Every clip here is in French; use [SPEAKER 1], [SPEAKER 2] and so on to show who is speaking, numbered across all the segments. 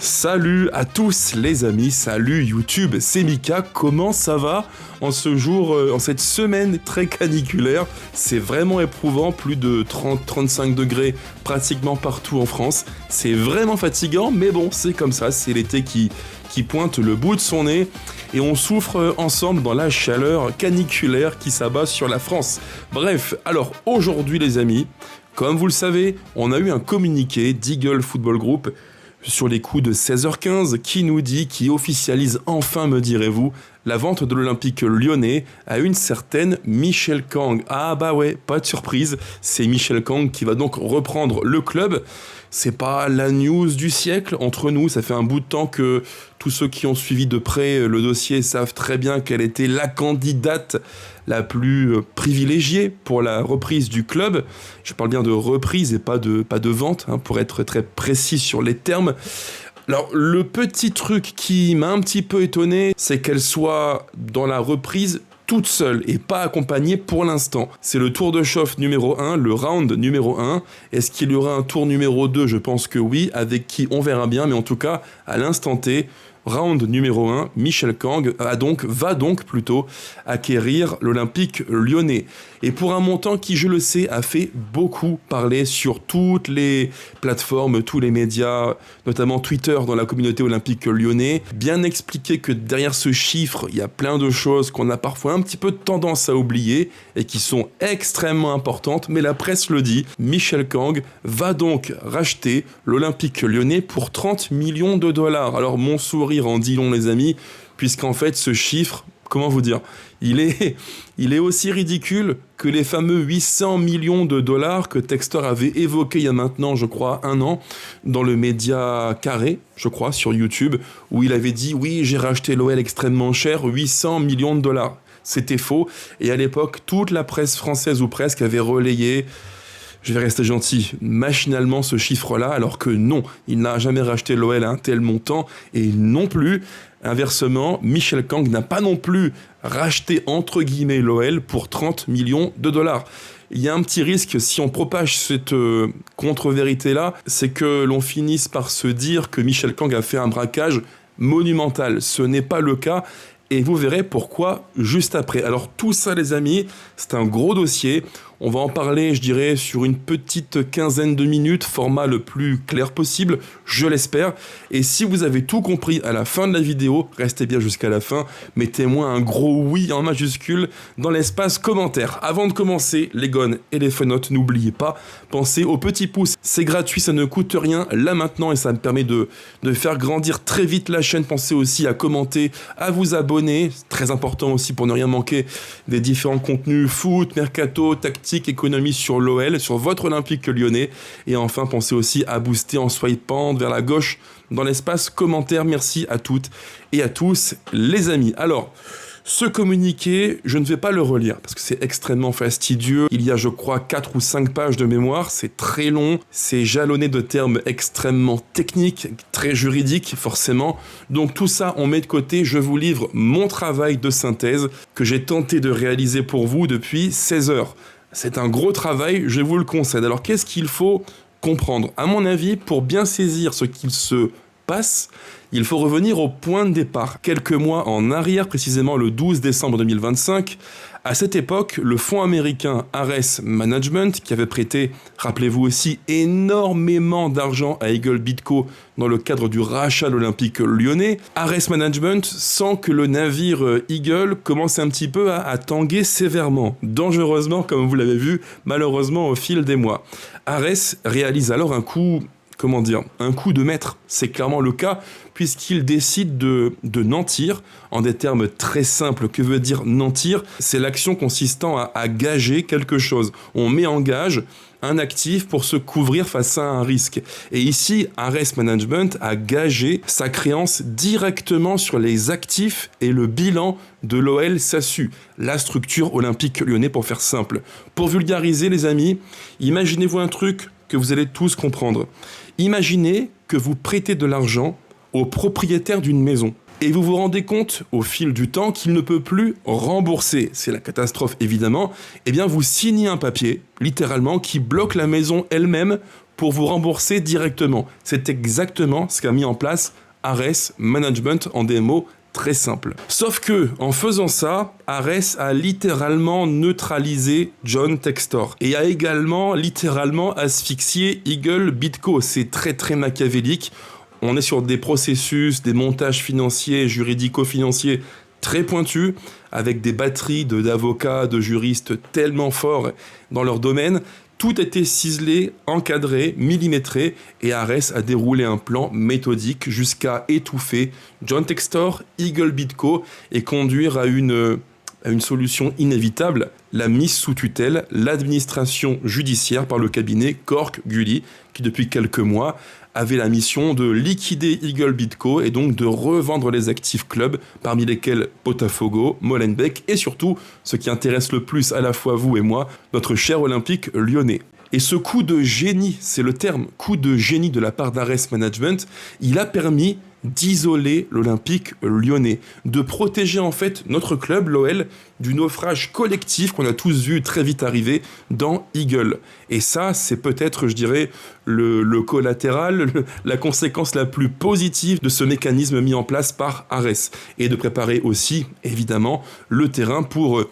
[SPEAKER 1] Salut à tous les amis, salut YouTube, c'est Mika, comment ça va en ce jour, en cette semaine très caniculaire? C'est vraiment éprouvant, plus de 30-35 degrés pratiquement partout en France. C'est vraiment fatigant, mais bon, c'est comme ça, c'est l'été qui pointe le bout de son nez et on souffre ensemble dans la chaleur caniculaire qui s'abat sur la France. Bref, alors aujourd'hui les amis, comme vous le savez, on a eu un communiqué d'Eagle Football Group sur les coups de 16h15 qui officialise enfin, me direz-vous, la vente de l'Olympique lyonnais à une certaine Michelle Kang. Ah bah ouais, pas de surprise, c'est Michelle Kang qui va donc reprendre le club. C'est pas la news du siècle entre nous, ça fait un bout de temps que tous ceux qui ont suivi de près le dossier savent très bien quelle était la candidate la plus privilégiée pour la reprise du club. Je parle bien de reprise et pas de vente, pour être très précis sur les termes. Alors, le petit truc qui m'a un petit peu étonné, c'est qu'elle soit dans la reprise toute seule et pas accompagnée pour l'instant. C'est le tour de chauffe numéro 1, le round numéro 1. Est-ce qu'il y aura un tour numéro 2? Je pense que oui, avec qui on verra bien, mais en tout cas, à l'instant T, round numéro 1, Michelle Kang va donc acquérir l'Olympique lyonnais. Et pour un montant qui, je le sais, a fait beaucoup parler sur toutes les plateformes, tous les médias, notamment Twitter dans la communauté olympique lyonnais. Bien expliqué que derrière ce chiffre, il y a plein de choses qu'on a parfois un petit peu tendance à oublier et qui sont extrêmement importantes, mais la presse le dit. Michelle Kang va donc racheter l'Olympique lyonnais pour 30 millions de dollars. Alors mon sourire en dit long les amis, puisqu'en fait ce chiffre, comment vous dire, il est aussi ridicule que les fameux 800 millions de dollars que Textor avait évoqué il y a maintenant, je crois, 1 an, dans le média Carré, je crois, sur YouTube, où il avait dit « Oui, j'ai racheté l'OL extrêmement cher, 800 millions de dollars ». C'était faux, et à l'époque, toute la presse française ou presque avait relayé, je vais rester gentil, machinalement ce chiffre-là, alors que non, il n'a jamais racheté l'OL à un tel montant, et non plus, inversement, Michelle Kang n'a pas non plus racheté entre guillemets l'OL pour 30 millions de dollars. Il y a un petit risque, si on propage cette contre-vérité-là, c'est que l'on finisse par se dire que Michelle Kang a fait un braquage monumental. Ce n'est pas le cas. Et vous verrez pourquoi juste après. Alors tout ça les amis, c'est un gros dossier. On va en parler, je dirais, sur une petite quinzaine de minutes, format le plus clair possible, je l'espère. Et si vous avez tout compris à la fin de la vidéo, restez bien jusqu'à la fin, mettez-moi un gros oui en majuscule dans l'espace commentaire. Avant de commencer, les gones et les fenotes, n'oubliez pas, pensez au petit pouce, c'est gratuit, ça ne coûte rien, là maintenant, et ça me permet de faire grandir très vite la chaîne. Pensez aussi à commenter, à vous abonner, c'est très important aussi pour ne rien manquer des différents contenus foot, mercato, tactique, économie sur l'OL, sur votre Olympique lyonnais. Et enfin, pensez aussi à booster en swipant vers la gauche dans l'espace commentaire. Merci à toutes et à tous les amis. Alors, ce communiqué, je ne vais pas le relire parce que c'est extrêmement fastidieux. Il y a, je crois, 4 ou 5 pages de mémoire. C'est très long. C'est jalonné de termes extrêmement techniques, très juridiques, forcément. Donc tout ça, on met de côté. Je vous livre mon travail de synthèse que j'ai tenté de réaliser pour vous depuis 16 heures. C'est un gros travail, je vous le concède. Alors qu'est-ce qu'il faut comprendre? À mon avis, pour bien saisir ce qu'il se passe, il faut revenir au point de départ. Quelques mois en arrière, précisément le 12 décembre 2025, à cette époque, le fonds américain Ares Management, qui avait prêté, rappelez-vous aussi, énormément d'argent à Eagle Bidco dans le cadre du rachat de l'Olympique lyonnais, Ares Management sent que le navire Eagle commence un petit peu à tanguer sévèrement, dangereusement comme vous l'avez vu, malheureusement au fil des mois. Ares réalise alors un coup de maître, c'est clairement le cas, puisqu'il décide de nantir, en des termes très simples. Que veut dire nantir? C'est l'action consistant à gager quelque chose. On met en gage un actif pour se couvrir face à un risque. Et ici, Ares Management a gagé sa créance directement sur les actifs et le bilan de l'OL SASU, la structure olympique lyonnais pour faire simple. Pour vulgariser les amis, imaginez-vous un truc que vous allez tous comprendre. Imaginez que vous prêtez de l'argent au propriétaire d'une maison et vous vous rendez compte au fil du temps qu'il ne peut plus rembourser. C'est la catastrophe évidemment. Eh bien vous signez un papier, littéralement, qui bloque la maison elle-même pour vous rembourser directement. C'est exactement ce qu'a mis en place Ares Management en des mots très simples. Sauf que, en faisant ça, Ares a littéralement neutralisé John Textor et a également littéralement asphyxié Eagle Bitco. C'est très très machiavélique. On est sur des processus, des montages financiers, juridico-financiers très pointus, avec des batteries d'avocats, de juristes tellement forts dans leur domaine. Tout était ciselé, encadré, millimétré, et Ares a déroulé un plan méthodique jusqu'à étouffer John Textor, Eagle Bitco, et conduire à une solution inévitable, la mise sous tutelle, l'administration judiciaire par le cabinet Cork Gully, qui depuis quelques mois avait la mission de liquider Eagle Bitco et donc de revendre les actifs clubs, parmi lesquels Botafogo, Molenbeek et surtout, ce qui intéresse le plus à la fois vous et moi, notre cher Olympique lyonnais. Et ce coup de génie, c'est le terme, coup de génie de la part d'Ares Management, il a permis d'isoler l'Olympique lyonnais, de protéger en fait notre club, l'OL, du naufrage collectif qu'on a tous vu très vite arriver dans Eagle. Et ça, c'est peut-être, je dirais, le collatéral, la conséquence la plus positive de ce mécanisme mis en place par Ares. Et de préparer aussi, évidemment, le terrain pour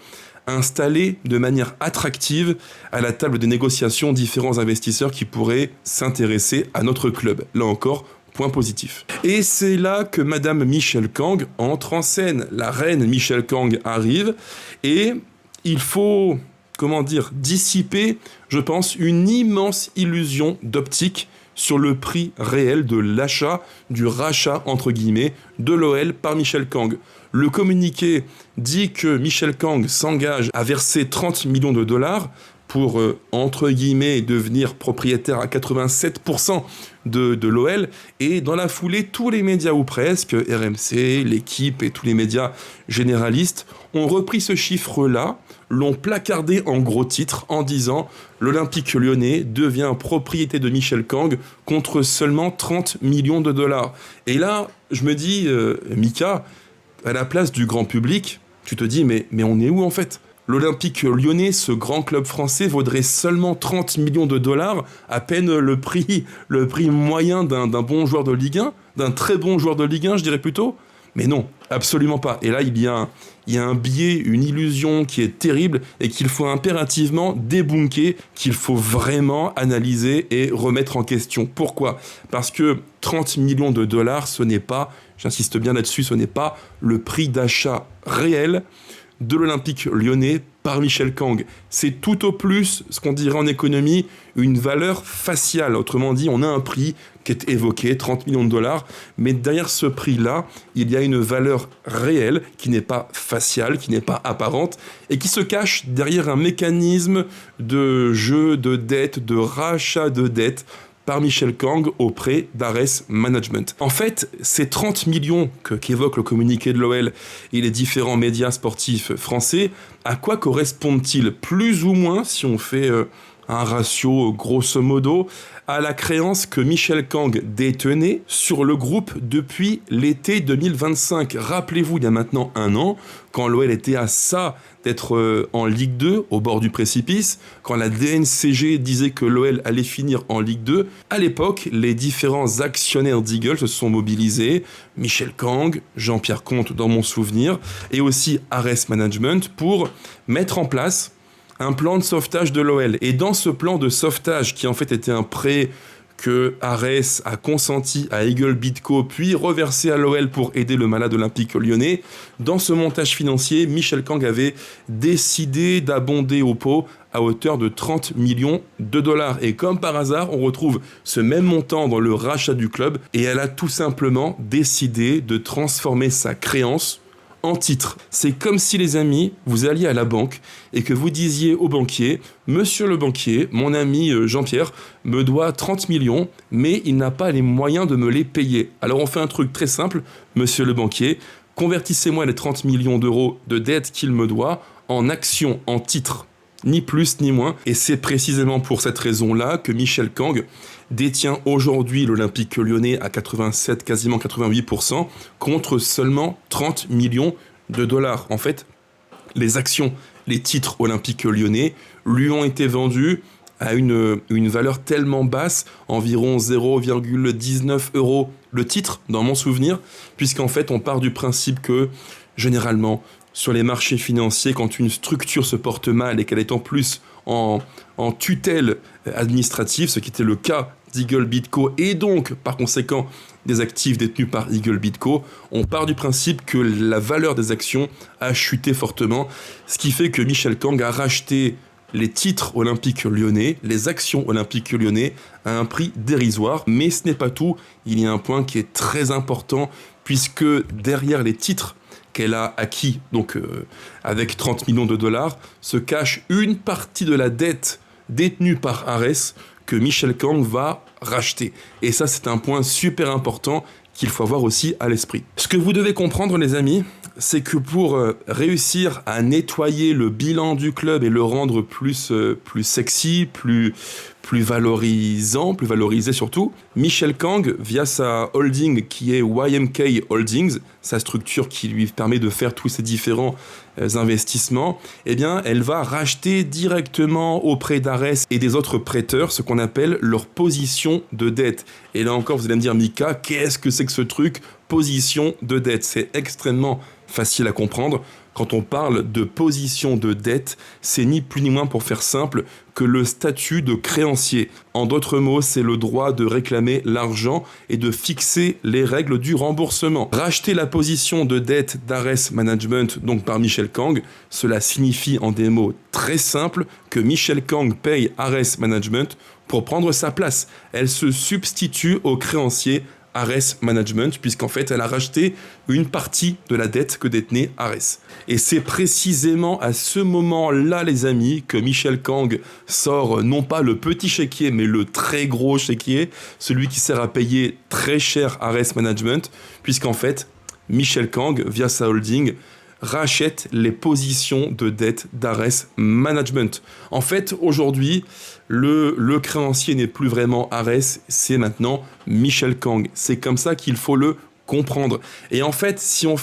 [SPEAKER 1] installer de manière attractive à la table des négociations différents investisseurs qui pourraient s'intéresser à notre club. Là encore, point positif. Et c'est là que Madame Michèle Kang entre en scène. La reine Michèle Kang arrive et il faut, dissiper, je pense, une immense illusion d'optique sur le prix réel de l'achat, du rachat, entre guillemets, de l'OL par Michèle Kang. Le communiqué dit que Michèle Kang s'engage à verser 30 millions de dollars pour, entre guillemets, devenir propriétaire à 87% de l'OL. Et dans la foulée, tous les médias ou presque, RMC, l'équipe et tous les médias généralistes, ont repris ce chiffre-là, l'ont placardé en gros titre en disant « L'Olympique lyonnais devient propriété de Michèle Kang contre seulement 30 millions de dollars ». Et là, je me dis, Mika, à la place du grand public, tu te dis mais on est où en fait ? L'Olympique lyonnais, ce grand club français, vaudrait seulement 30 millions de dollars, à peine le prix moyen d'un bon joueur de Ligue 1, d'un très bon joueur de Ligue 1, je dirais plutôt. Mais non, absolument pas. Et là, il y a un biais, une illusion qui est terrible et qu'il faut impérativement débunker, qu'il faut vraiment analyser et remettre en question. Pourquoi ? Parce que 30 millions de dollars, ce n'est pas, j'insiste bien là-dessus, ce n'est pas le prix d'achat réel de l'Olympique lyonnais par Michèle Kang. C'est tout au plus, ce qu'on dirait en économie, une valeur faciale. Autrement dit, on a un prix qui est évoqué, 30 millions de dollars, mais derrière ce prix-là, il y a une valeur réelle qui n'est pas faciale, qui n'est pas apparente, et qui se cache derrière un mécanisme de jeu de dette, de rachat de dette, par Michèle Kang auprès d'Ares Management. En fait, ces 30 millions qu'évoque le communiqué de l'OL et les différents médias sportifs français, à quoi correspondent-ils ? Plus ou moins, si on fait un ratio grosso modo, à la créance que Michèle Kang détenait sur le groupe depuis l'été 2025. Rappelez-vous, il y a maintenant un an, quand l'OL était à ça d'être en Ligue 2, au bord du précipice, quand la DNCG disait que l'OL allait finir en Ligue 2, à l'époque, les différents actionnaires d'Eagle se sont mobilisés, Michèle Kang, Jean-Pierre Comte dans mon souvenir, et aussi Ares Management, pour mettre en place un plan de sauvetage de l'OL. Et dans ce plan de sauvetage, qui en fait était un prêt que Ares a consenti à Eagle Bitco, puis reversé à l'OL pour aider le malade olympique lyonnais, dans ce montage financier, Michèle Kang avait décidé d'abonder au pot à hauteur de 30 millions de dollars. Et comme par hasard, on retrouve ce même montant dans le rachat du club, et elle a tout simplement décidé de transformer sa créance en titre. C'est comme si, les amis, vous alliez à la banque et que vous disiez au banquier « Monsieur le banquier, mon ami Jean-Pierre me doit 30 millions, mais il n'a pas les moyens de me les payer. Alors on fait un truc très simple, monsieur le banquier, convertissez-moi les 30 millions d'euros de dette qu'il me doit en actions, en titres. Ni plus ni moins. » Et c'est précisément pour cette raison-là que Michèle Kang détient aujourd'hui l'Olympique lyonnais à 87, quasiment 88%, contre seulement 30 millions de dollars. En fait, les actions, les titres olympiques lyonnais lui ont été vendus à une valeur tellement basse, environ 0,19 € le titre, dans mon souvenir, puisqu'en fait, on part du principe que, généralement, sur les marchés financiers, quand une structure se porte mal et qu'elle est en plus en tutelle administrative, ce qui était le cas d'Eagle BidCo et donc, par conséquent, des actifs détenus par Eagle BidCo, on part du principe que la valeur des actions a chuté fortement, ce qui fait que Michel Kang a racheté les titres olympiques lyonnais, les actions olympiques lyonnais, à un prix dérisoire. Mais ce n'est pas tout, il y a un point qui est très important, puisque derrière les titres qu'elle a acquis, donc avec 30 millions de dollars, se cache une partie de la dette détenue par Ares que Michel Kang va racheter. Et ça, c'est un point super important qu'il faut avoir aussi à l'esprit. Ce que vous devez comprendre, les amis, c'est que pour réussir à nettoyer le bilan du club et le rendre plus sexy, plus valorisant, plus valorisé surtout, Michel Kang, via sa holding qui est YMK Holdings, sa structure qui lui permet de faire tous ces différents investissements, eh bien, elle va racheter directement auprès d'Ares et des autres prêteurs ce qu'on appelle leur position de dette. Et là encore, vous allez me dire, Mika, qu'est-ce que c'est que ce truc, position de dette? C'est extrêmement facile à comprendre. Quand on parle de position de dette, c'est ni plus ni moins, pour faire simple, que le statut de créancier. En d'autres mots, c'est le droit de réclamer l'argent et de fixer les règles du remboursement. Racheter la position de dette d'Ares Management, donc par Michel Kang, cela signifie en des mots très simples que Michel Kang paye Ares Management pour prendre sa place. Elle se substitue au créancier Ares Management, puisqu'en fait, elle a racheté une partie de la dette que détenait Ares. Et c'est précisément à ce moment-là, les amis, que Michel Kang sort non pas le petit chéquier, mais le très gros chéquier, celui qui sert à payer très cher Ares Management, puisqu'en fait, Michel Kang, via sa holding, rachète les positions de dette d'Ares Management. En fait, aujourd'hui, le créancier n'est plus vraiment Ares, c'est maintenant Michel Kang. C'est comme ça qu'il faut le comprendre. Et en fait, si on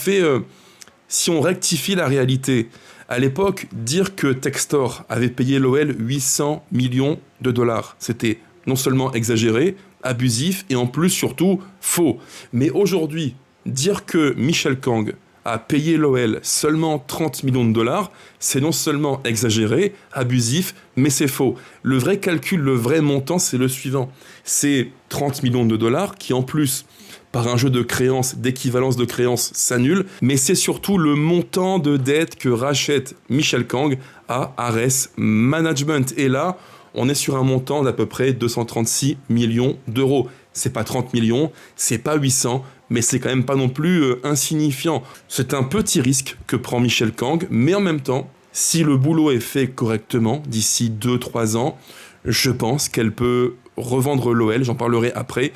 [SPEAKER 1] rectifie la réalité, à l'époque, dire que Textor avait payé l'OL 800 millions de dollars, c'était non seulement exagéré, abusif et en plus surtout faux. Mais aujourd'hui, dire que Michel Kang a payé l'OL seulement 30 millions de dollars, c'est non seulement exagéré, abusif, mais c'est faux. Le vrai calcul, le vrai montant, c'est le suivant. C'est 30 millions de dollars qui, en plus, par un jeu de créances, d'équivalence de créances, s'annule, mais c'est surtout le montant de dette que rachète Michel Kang à Ares Management. Et là, on est sur un montant d'à peu près 236 millions d'euros. C'est pas 30 millions, c'est pas 800, mais c'est quand même pas non plus insignifiant. C'est un petit risque que prend Michel Kang, mais en même temps, si le boulot est fait correctement, d'ici 2-3 ans, je pense qu'elle peut revendre l'OL, j'en parlerai après,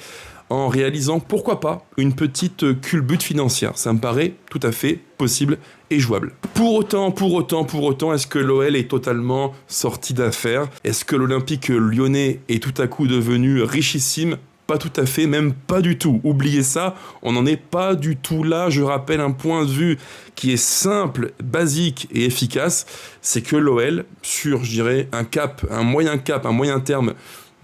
[SPEAKER 1] en réalisant, pourquoi pas, une petite culbute financière. Ça me paraît tout à fait possible et jouable. Pour autant, est-ce que l'OL est totalement sorti d'affaires? Est-ce que l'Olympique lyonnais est tout à coup devenu richissime? Pas tout à fait, même pas du tout. Oubliez ça, on n'en est pas du tout là. Je rappelle un point de vue qui est simple, basique et efficace, c'est que l'OL, sur, je dirais, un moyen terme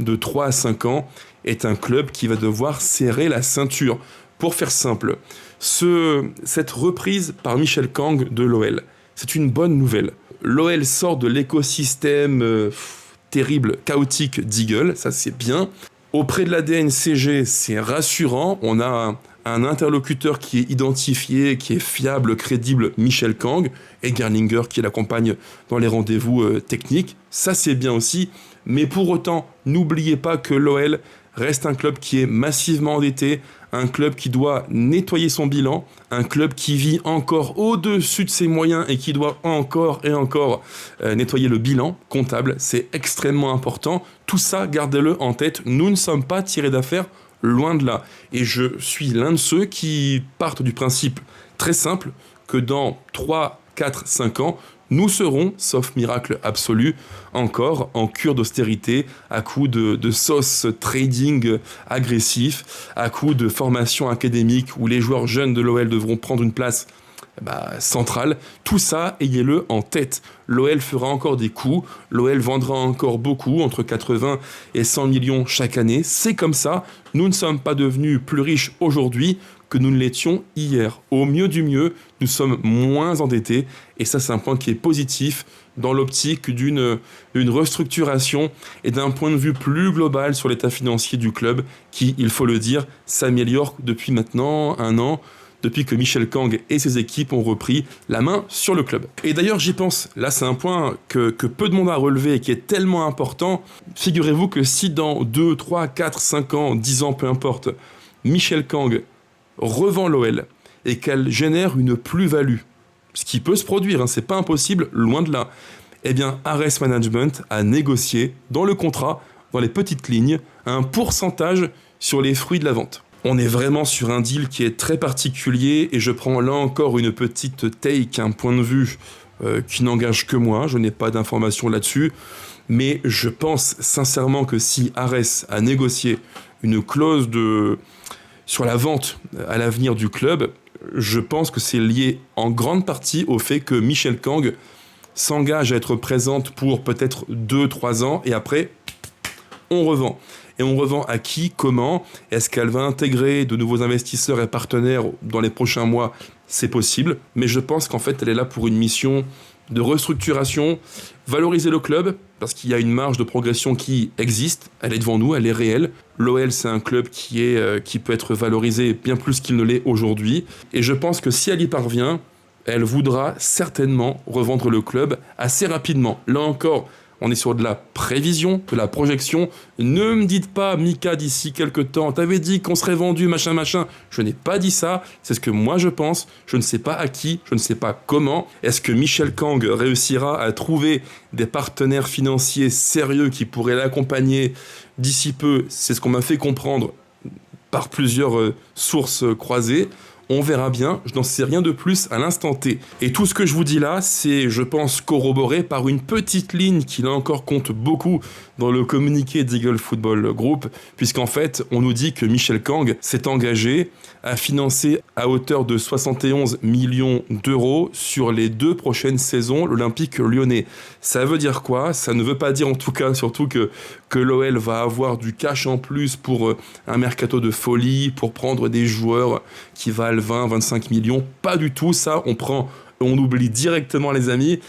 [SPEAKER 1] de 3 à 5 ans, est un club qui va devoir serrer la ceinture. Pour faire simple, cette reprise par Michel Kang de l'OL, c'est une bonne nouvelle. L'OL sort de l'écosystème terrible, chaotique d'Eagle, ça c'est bien. Auprès de la DNCG, c'est rassurant, on a un interlocuteur qui est identifié, qui est fiable, crédible, Michel Kang, et Gerlinger qui l'accompagne dans les rendez-vous techniques, ça c'est bien aussi, mais pour autant, n'oubliez pas que l'OL reste un club qui est massivement endetté, un club qui doit nettoyer son bilan, un club qui vit encore au-dessus de ses moyens et qui doit encore et encore nettoyer le bilan comptable. C'est extrêmement important. Tout ça, gardez-le en tête. Nous ne sommes pas tirés d'affaire, loin de là. Et je suis l'un de ceux qui partent du principe très simple que dans 3, 4, 5 ans, nous serons, sauf miracle absolu, encore en cure d'austérité, à coup de sauce trading agressif, à coup de formation académique où les joueurs jeunes de l'OL devront prendre une place centrale. Tout ça, ayez-le en tête. L'OL fera encore des coups, l'OL vendra encore beaucoup, entre 80 et 100 millions chaque année. C'est comme ça, nous ne sommes pas devenus plus riches aujourd'hui que nous ne l'étions hier. Au mieux du mieux, nous sommes moins endettés, et ça c'est un point qui est positif dans l'optique d'une restructuration et d'un point de vue plus global sur l'état financier du club qui, il faut le dire, s'améliore depuis maintenant 1 an, depuis que Michel Kang et ses équipes ont repris la main sur le club. Et d'ailleurs, j'y pense, là c'est un point que peu de monde a relevé et qui est tellement important. Figurez-vous que si dans 2, 3, 4, 5 ans, 10 ans, peu importe, Michel Kang revend l'OL et qu'elle génère une plus-value, ce qui peut se produire, c'est pas impossible, loin de là, eh bien Ares Management a négocié dans le contrat, dans les petites lignes, un pourcentage sur les fruits de la vente. On est vraiment sur un deal qui est très particulier, et je prends là encore une petite take, un point de vue qui n'engage que moi, je n'ai pas d'informations là-dessus, mais je pense sincèrement que si Ares a négocié une clause sur la vente à l'avenir du club, je pense que c'est lié en grande partie au fait que Michel Kang s'engage à être présente pour peut-être 2-3 ans, et après, on revend. Et on revend à qui, comment? Est-ce qu'elle va intégrer de nouveaux investisseurs et partenaires dans les prochains mois? C'est possible, mais je pense qu'en fait, elle est là pour une mission de restructuration, valoriser le club, parce qu'il y a une marge de progression qui existe, elle est devant nous, elle est réelle. L'OL, c'est un club qui peut être valorisé bien plus qu'il ne l'est aujourd'hui, et je pense que si elle y parvient, elle voudra certainement revendre le club assez rapidement. Là encore, on est sur de la prévision, de la projection. Ne me dites pas, Mika, d'ici quelques temps, t'avais dit qu'on serait vendu, machin. Je n'ai pas dit ça, c'est ce que moi je pense. Je ne sais pas à qui, je ne sais pas comment. Est-ce que Michel Kang réussira à trouver des partenaires financiers sérieux qui pourraient l'accompagner d'ici peu? C'est ce qu'on m'a fait comprendre par plusieurs sources croisées. On verra bien, je n'en sais rien de plus à l'instant T. Et tout ce que je vous dis là, c'est, je pense, corroboré par une petite ligne qui, là encore, compte beaucoup dans le communiqué d'Eagle Football Group, puisqu'en fait, on nous dit que Michel Kang s'est engagé à financer à hauteur de 71 millions d'euros sur les 2 prochaines saisons l'Olympique lyonnais. Ça veut dire quoi? Ça ne veut pas dire, en tout cas, surtout que l'OL va avoir du cash en plus pour un mercato de folie, pour prendre des joueurs qui valent 20-25 millions. Pas du tout, ça, on oublie directement, les amis.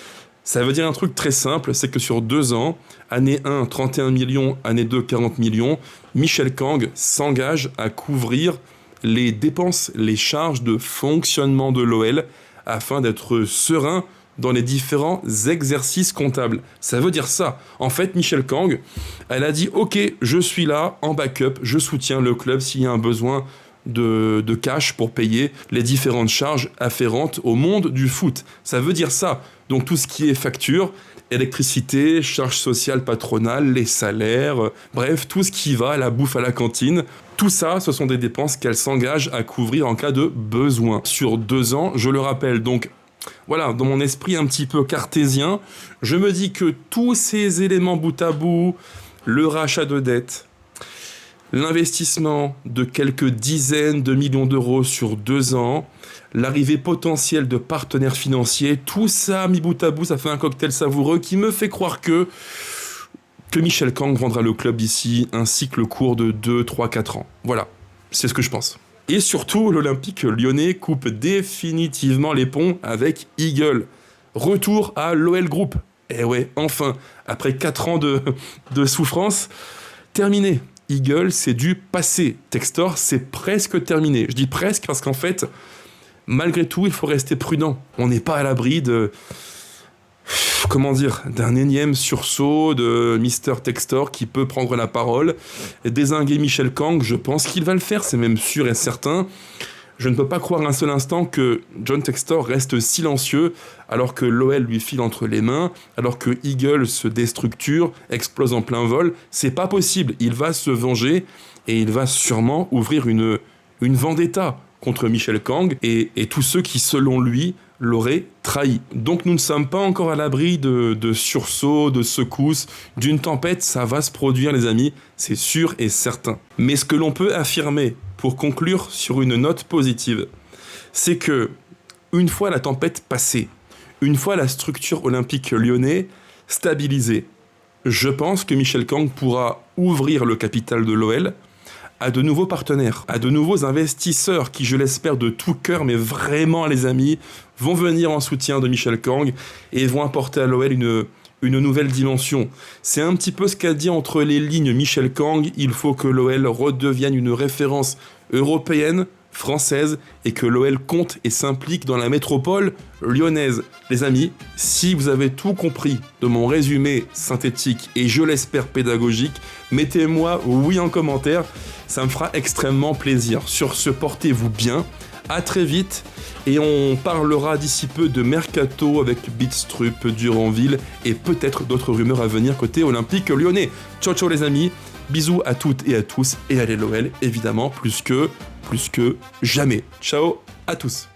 [SPEAKER 1] Ça veut dire un truc très simple, c'est que sur 2 ans, année 1, 31 millions, année 2, 40 millions, Michel Kang s'engage à couvrir les dépenses, les charges de fonctionnement de l'OL afin d'être serein dans les différents exercices comptables. Ça veut dire ça. En fait, Michel Kang, elle a dit « Ok, je suis là, en backup, je soutiens le club s'il y a un besoin de cash pour payer les différentes charges afférentes au monde du foot. » Ça veut dire ça. Donc tout ce qui est facture, électricité, charges sociales patronales, les salaires, bref, tout ce qui va, la bouffe à la cantine, tout ça, ce sont des dépenses qu'elle s'engage à couvrir en cas de besoin. Sur 2 ans, je le rappelle, donc voilà, dans mon esprit un petit peu cartésien, je me dis que tous ces éléments bout à bout, le rachat de dettes, l'investissement de quelques dizaines de millions d'euros sur 2 ans, l'arrivée potentielle de partenaires financiers, tout ça mis bout à bout, ça fait un cocktail savoureux qui me fait croire que Michel Kang vendra le club d'ici un cycle court de 2, 3, 4 ans. Voilà, c'est ce que je pense. Et surtout, l'Olympique lyonnais coupe définitivement les ponts avec Eagle. Retour à l'OL Group. Et ouais, enfin, après 4 ans de souffrance, terminé. Eagle, c'est du passé. Textor, c'est presque terminé. Je dis presque parce qu'en fait, malgré tout, il faut rester prudent. On n'est pas à l'abri d'un énième sursaut de Mister Textor qui peut prendre la parole et dézinguer Michel Kang. Je pense qu'il va le faire, c'est même sûr et certain. Je ne peux pas croire un seul instant que John Textor reste silencieux alors que l'OL lui file entre les mains, alors que Eagle se déstructure, explose en plein vol. C'est pas possible. Il va se venger et il va sûrement ouvrir une vendetta contre Michel Kang et tous ceux qui, selon lui, l'auraient trahi. Donc nous ne sommes pas encore à l'abri de sursauts, de secousses, d'une tempête. Ça va se produire, les amis, c'est sûr et certain. Mais ce que l'on peut affirmer, pour conclure sur une note positive, c'est que une fois la tempête passée, une fois la structure olympique lyonnais stabilisée, je pense que Michel Kang pourra ouvrir le capital de l'OL à de nouveaux partenaires, à de nouveaux investisseurs qui, je l'espère de tout cœur, mais vraiment les amis, vont venir en soutien de Michel Kang et vont apporter à l'OL une nouvelle dimension. C'est un petit peu ce qu'a dit entre les lignes Michel Kang, il faut que l'OL redevienne une référence européenne, française, et que l'OL compte et s'implique dans la métropole lyonnaise. Les amis, si vous avez tout compris de mon résumé synthétique et je l'espère pédagogique, mettez-moi oui en commentaire, ça me fera extrêmement plaisir. Sur ce, portez-vous bien, à très vite, et on parlera d'ici peu de Mercato avec Bidstrup, Duranville, et peut-être d'autres rumeurs à venir côté olympique lyonnais. Ciao ciao les amis, bisous à toutes et à tous, et allez l'OL, évidemment, plus que jamais. Ciao à tous.